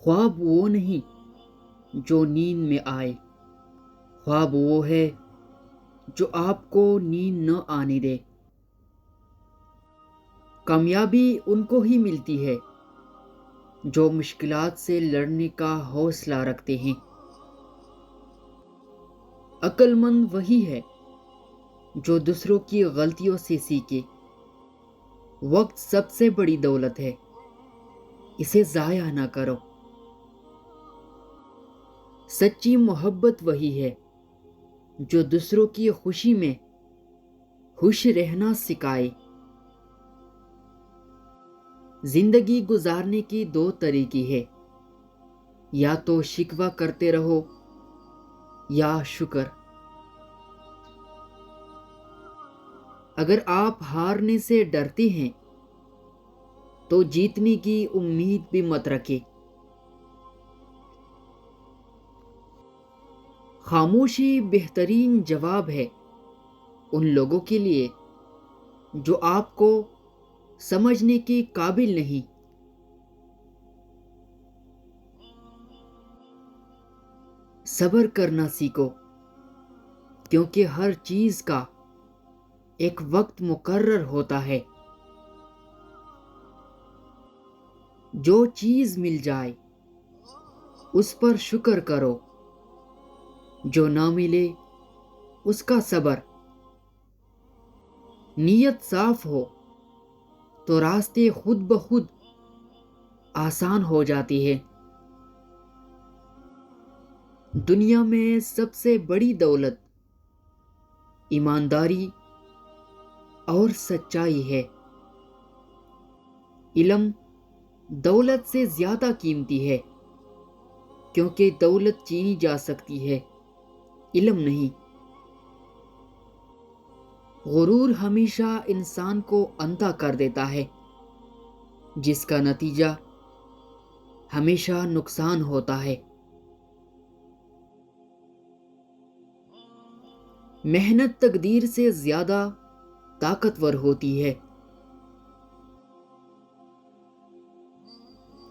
خواب وہ نہیں جو نیند میں آئے، خواب وہ ہے جو آپ کو نیند نہ آنے دے۔ کامیابی ان کو ہی ملتی ہے جو مشکلات سے لڑنے کا حوصلہ رکھتے ہیں۔ عقل مند وہی ہے جو دوسروں کی غلطیوں سے سیکھے۔ وقت سب سے بڑی دولت ہے، اسے ضائع نہ کرو۔ سچی محبت وہی ہے جو دوسروں کی خوشی میں خوش رہنا سکھائے۔ زندگی گزارنے کی دو طریقے ہیں، یا تو شکوہ کرتے رہو یا شکر۔ اگر آپ ہارنے سے ڈرتے ہیں تو جیتنے کی امید بھی مت رکھیں۔ خاموشی بہترین جواب ہے ان لوگوں کے لیے جو آپ کو سمجھنے کے قابل نہیں۔ صبر کرنا سیکھو، کیونکہ ہر چیز کا ایک وقت مقرر ہوتا ہے۔ جو چیز مل جائے اس پر شکر کرو، جو نہ ملے اس کا صبر۔ نیت صاف ہو تو راستے خود بخود آسان ہو جاتے ہیں۔ دنیا میں سب سے بڑی دولت ایمانداری اور سچائی ہے۔ علم دولت سے زیادہ قیمتی ہے، کیونکہ دولت چینی جا سکتی ہے، علم نہیں۔ غرور ہمیشہ انسان کو اندھا کر دیتا ہے، جس کا نتیجہ ہمیشہ نقصان ہوتا ہے۔ محنت تقدیر سے زیادہ طاقتور ہوتی ہے۔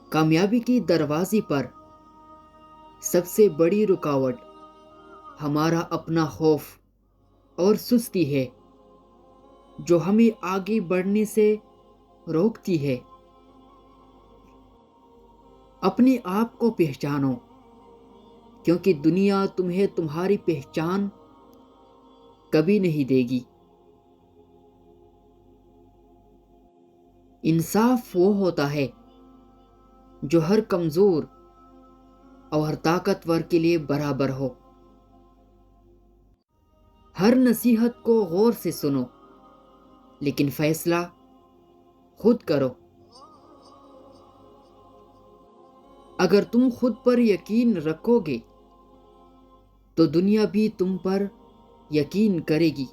کامیابی کی دروازے پر سب سے بڑی رکاوٹ ہمارا اپنا خوف اور سستی ہے، جو ہمیں آگے بڑھنے سے روکتی ہے۔ اپنے آپ کو پہچانو، کیونکہ دنیا تمہیں تمہاری پہچان کبھی نہیں دے گی۔ انصاف وہ ہوتا ہے جو ہر کمزور اور طاقتور کے لیے برابر ہو۔ ہر نصیحت کو غور سے سنو، لیکن فیصلہ خود کرو۔ اگر تم خود پر یقین رکھو گے تو دنیا بھی تم پر یقین کرے گی۔